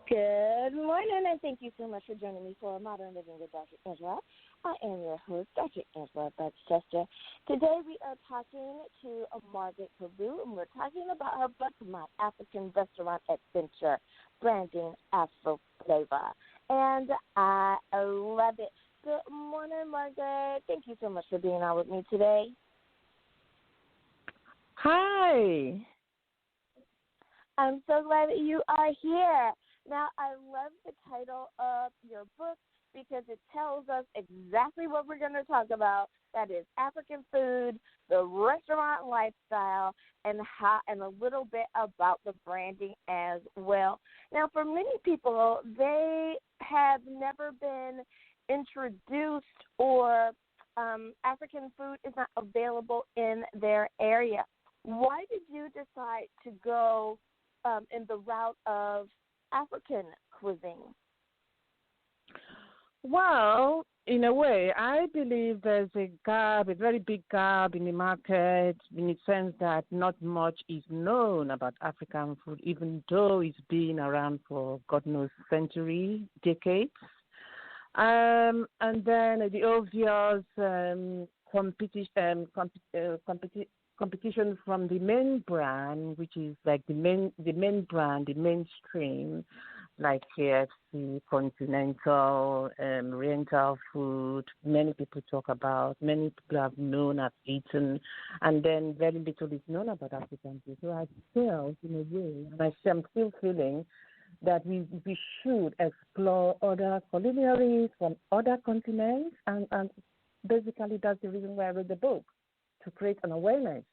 Good morning, and thank you so much for joining me for Modern Living with Dr. Angela. I am your host, Dr. Angela Chester. Today we are talking to Margaret Kalu, and we're talking about her book, My African Restaurant Adventure, Branding Afro Flavour. And I love it. Good morning, Margaret. Thank you so much for being on with me today. Hi. I'm so glad that you are here. Now, I love the title of your book because it tells us exactly what we're going to talk about. That is African food, the restaurant lifestyle, and a little bit about the branding as well. Now, for many people, they have never been introduced or African food is not available in their area. Why did you decide to go in the route of African cuisine? Well, in a way, I believe there's a gap, a very big gap in the market in the sense that not much is known about African food, even though it's been around for God knows centuries, decades. And then the obvious competition from the main brand, which is like the main brand, the mainstream, like KFC, Continental, Oriental food. Many people talk about, many people have known, have eaten, and then very little is known about African food. So I felt, in a way, and I'm still feeling that we should explore other culinaries from other continents, and basically that's the reason why I wrote the book, to create an awareness.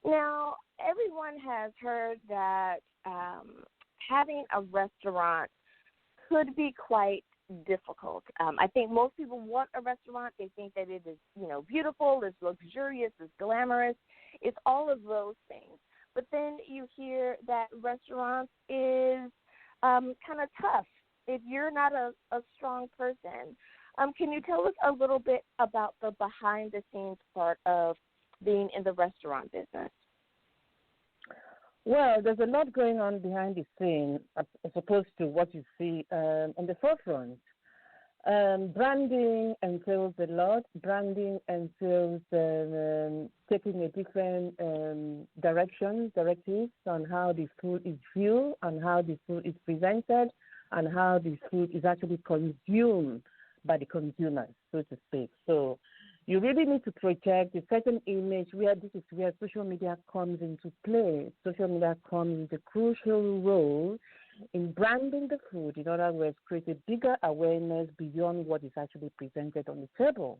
Now, everyone has heard that having a restaurant could be quite difficult. I think most people want a restaurant. They think that it is, beautiful, it's luxurious, it's glamorous, it's all of those things. But then you hear that restaurants is kind of tough if you're not a strong person. Can you tell us a little bit about the behind-the-scenes part of being in the restaurant business? Well, there's a lot going on behind the scene as opposed to what you see on the forefront. Branding entails a lot. Branding entails taking a different directives on how the food is viewed, and how the food is presented, and how the food is actually consumed by the consumers, so to speak. So you really need to project a certain image where this is where social media comes into play. Social media comes into a crucial role in branding the food, in other words, create a bigger awareness beyond what is actually presented on the table.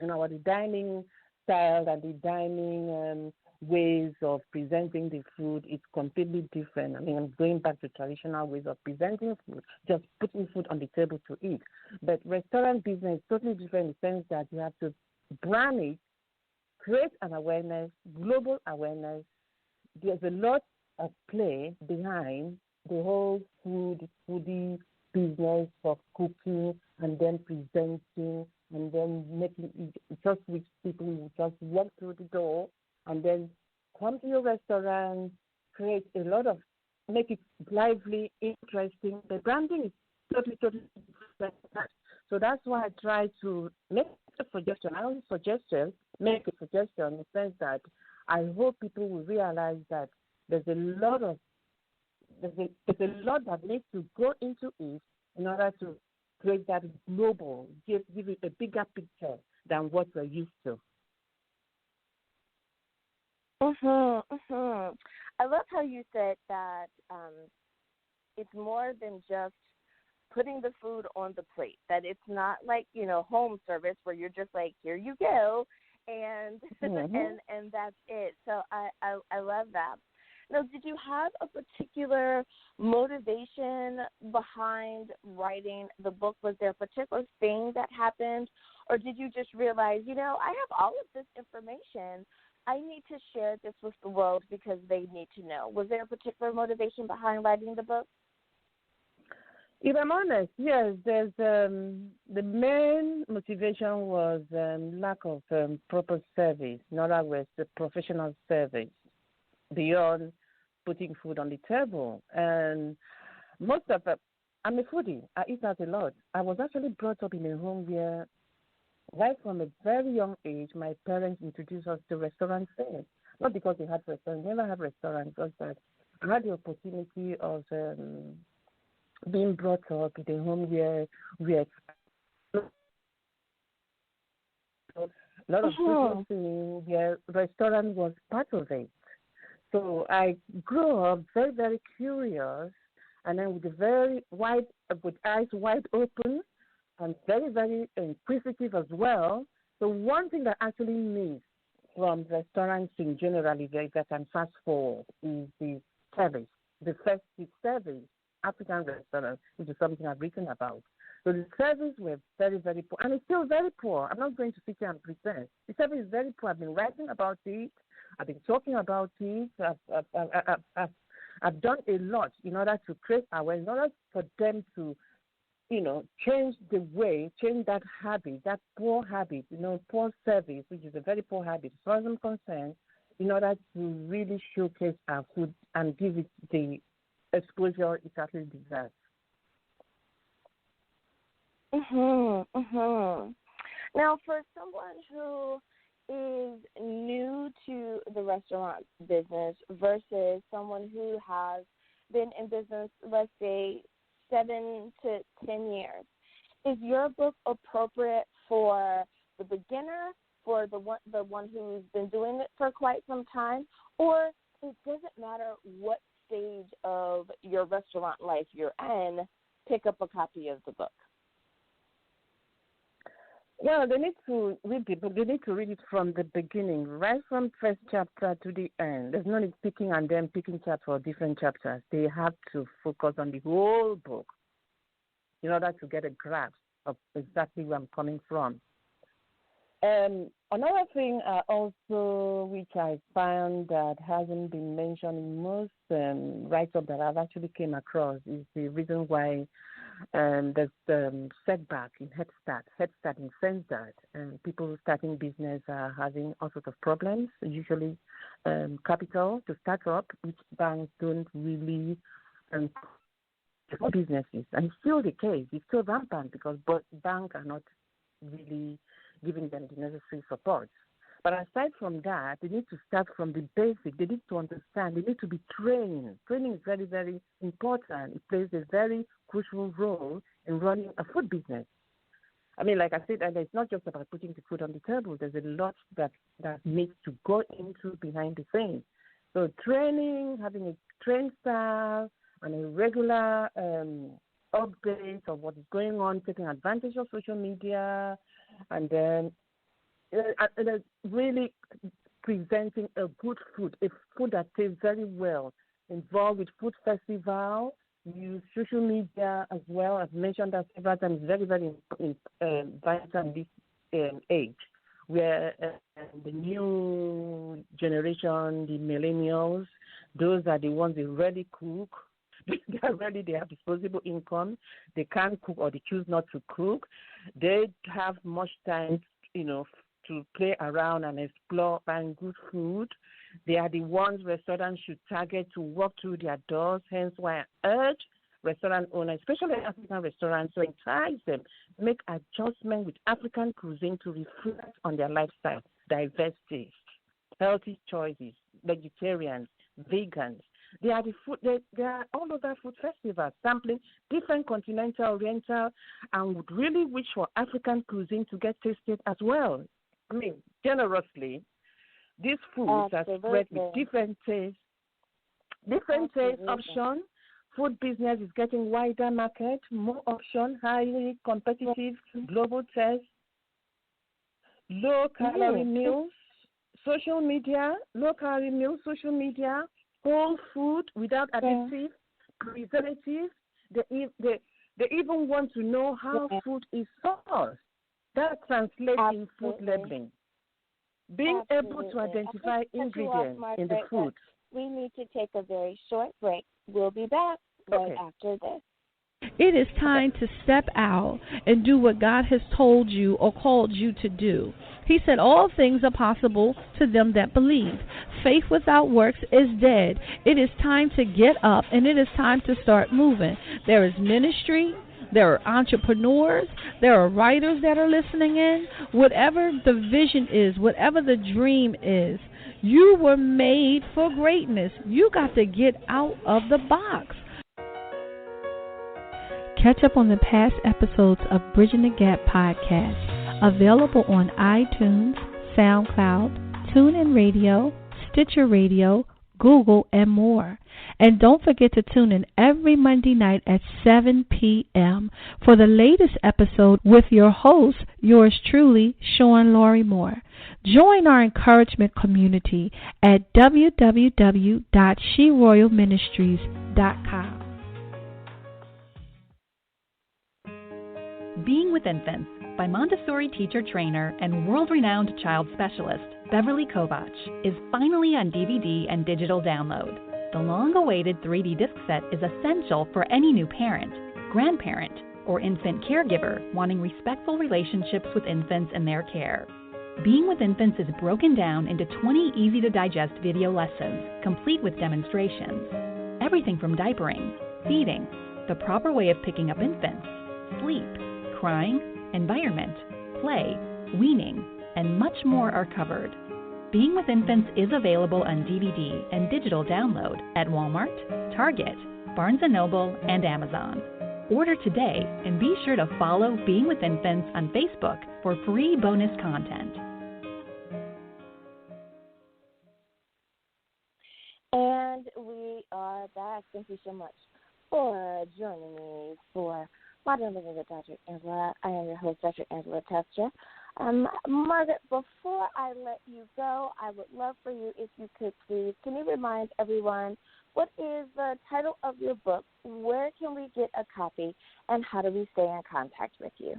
The dining style and the dining ways of presenting the food is completely different. I mean, I'm going back to traditional ways of presenting food, just putting food on the table to eat. But restaurant business is totally different in the sense that you have to brand it, create an awareness, global awareness. There's a lot of play behind the whole foodie business of cooking and then presenting and then making it just with people who just walk through the door and then come to your restaurant, make it lively, interesting. The branding is totally different. So that's why I try to make a suggestion. I only make a suggestion in the sense that I hope people will realize that there's a lot that needs to go into it in order to create that global, give it a bigger picture than what we're used to. I love how you said that it's more than just putting the food on the plate, that it's not like, home service where you're just like, here you go, and and that's it. So I love that. Now, did you have a particular motivation behind writing the book? Was there a particular thing that happened, or did you just realize, I have all of this information, I need to share this with the world because they need to know? Was there a particular motivation behind writing the book? If I'm honest, yes. There's the main motivation was lack of proper service. In other words, the professional service beyond putting food on the table. And most of it, I'm a foodie. I eat out a lot. I was actually brought up in a home where, right from a very young age, my parents introduced us to restaurant fare. Not because they had restaurants, they never had restaurants, just that I had the opportunity of being brought up in a home where we had a lot of people saying where restaurant was part of it. So I grew up very, very curious, and then with eyes wide open, and very, very inquisitive as well. So one thing that actually missed from restaurants in general, if I can fast forward, is the service, the festive service, African restaurants, which is something I've written about. So the service were very, very poor, and it's still very poor. I'm not going to sit here and pretend. The service is very poor. I've been writing about it. I've been talking about it. I've done a lot in order to create awareness, in order for them to, change that habit, that poor habit, poor service, which is a very poor habit, as far as I'm concerned, in order to really showcase our food and give it the exposure it actually deserves. Now, for someone who is new to the restaurant business versus someone who has been in business, let's say, 7 to 10 years, is your book appropriate for the beginner, for the one who's been doing it for quite some time, or it doesn't matter what stage of your restaurant life you're in, pick up a copy of the book? Well, they need to read the book. They need to read it from the beginning, right from first chapter to the end. There's no need picking and then picking chapter or different chapters. They have to focus on the whole book in order to get a grasp of exactly where I'm coming from. Another thing also, which I found that hasn't been mentioned in most write-ups that I've actually came across, is the reason why there's setback in Head Start in the sense that people starting business are having all sorts of problems, usually capital to start up, which banks don't really businesses. And it's still the case. It's still rampant because banks are not really giving them the necessary support. But aside from that, they need to start from the basic. They need to understand. They need to be trained. Training is very, very important. It plays a very crucial role in running a food business. I mean, like I said, and it's not just about putting the food on the table. There's a lot that needs to go into behind the scenes. So training, having a trained staff, and a regular update of what is going on, taking advantage of social media, and then really presenting a good food, a food that tastes very well, involved with food festival, use social media as well. I've mentioned that several times, very, very vital in this age, where the new generation, the millennials, those are the ones that really cook. They are ready, they have disposable income. They can't cook or they choose not to cook. They have much time, to play around and explore buying good food. They are the ones restaurants should target to walk through their doors. Hence why I urge restaurant owners, especially African restaurants, to entice them, make adjustments with African cuisine to reflect on their lifestyle, diverse tastes, healthy choices, vegetarians, vegans. They are they are all over food festivals, sampling different continental, oriental, and would really wish for African cuisine to get tasted as well. I mean, generously, these foods are spread with different tastes, taste options. Food business is getting wider market, more options, highly competitive, global taste, low-calorie meals, social media, low-calorie meals, social media, whole food without additives, preservatives. They even want to know how food is sourced. That translates in food labeling. Being able to identify ingredients in the food. We need to take a very short break. We'll be back right after this. It is time to step out and do what God has told you or called you to do. He said all things are possible to them that believe. Faith without works is dead. It is time to get up and it is time to start moving. There is ministry. There are entrepreneurs. There are writers that are listening in. Whatever the vision is, whatever the dream is, you were made for greatness. You got to get out of the box. Catch up on the past episodes of Bridging the Gap podcast, available on iTunes, SoundCloud, TuneIn Radio, Stitcher Radio, Google, and more. And don't forget to tune in every Monday night at 7 p.m. for the latest episode with your host, yours truly, Sean Laurie Moore. Join our encouragement community at www.sheroyalministries.com. Being with Infants by Montessori teacher trainer and world-renowned child specialist Beverly Kovach is finally on DVD and digital download. The long-awaited 3D disc set is essential for any new parent, grandparent, or infant caregiver wanting respectful relationships with infants and their care. Being with Infants is broken down into 20 easy-to-digest video lessons, complete with demonstrations. Everything from diapering, feeding, the proper way of picking up infants, sleep, crying, environment, play, weaning, and much more are covered. Being with Infants is available on DVD and digital download at Walmart, Target, Barnes & Noble, and Amazon. Order today and be sure to follow Being with Infants on Facebook for free bonus content. And we are back. Thank you so much for joining me for Modern Living with Dr. Angela. I am your host, Dr. Angela Tester. Margaret, before I let you go, I would love for you, if you could please, can you remind everyone what is the title of your book, where can we get a copy, and how do we stay in contact with you?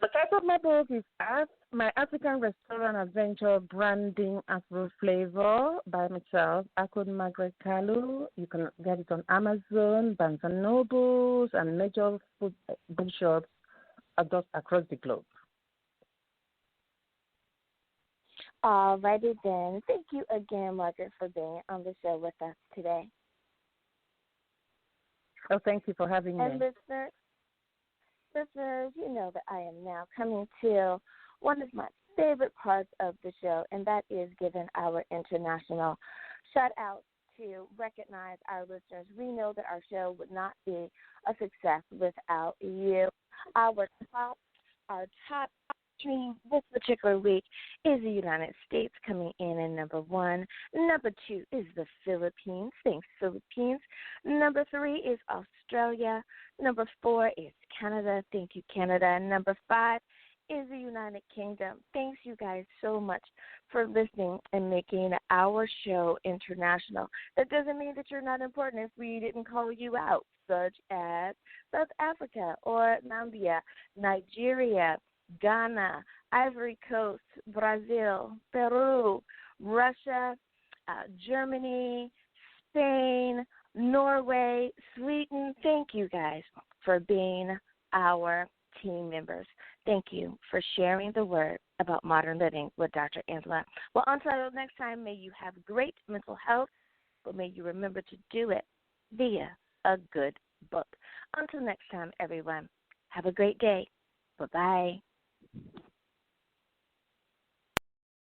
The title of my book is My African Restaurant Adventure Branding Afro Flavour by myself, Akon, Margaret, Kalu. You can get it on Amazon, Barnes & Nobles, and major food bookshops across the globe. All righty then. Thank you again, Margaret, for being on the show with us today. Oh, thank you for having me. And listeners, you know that I am now coming to one of my favorite parts of the show, and that is giving our international shout-out to recognize our listeners. We know that our show would not be a success without you. Our top stream this particular week is the United States, coming in at number 1. Number 2 is the Philippines. Thanks, Philippines. Number 3 is Australia. Number 4 is Canada. Thank you, Canada. And number 5 is the United Kingdom. Thanks, you guys, so much for listening and making our show international. That doesn't mean that you're not important if we didn't call you out, such as South Africa or Zambia, Nigeria, Ghana, Ivory Coast, Brazil, Peru, Russia, Germany, Spain, Norway, Sweden. Thank you guys for being our team members. Thank you for sharing the word about modern living with Dr. Angela. Well, until next time, may you have great mental health, but may you remember to do it via a good book. Until next time, everyone, have a great day. Bye-bye.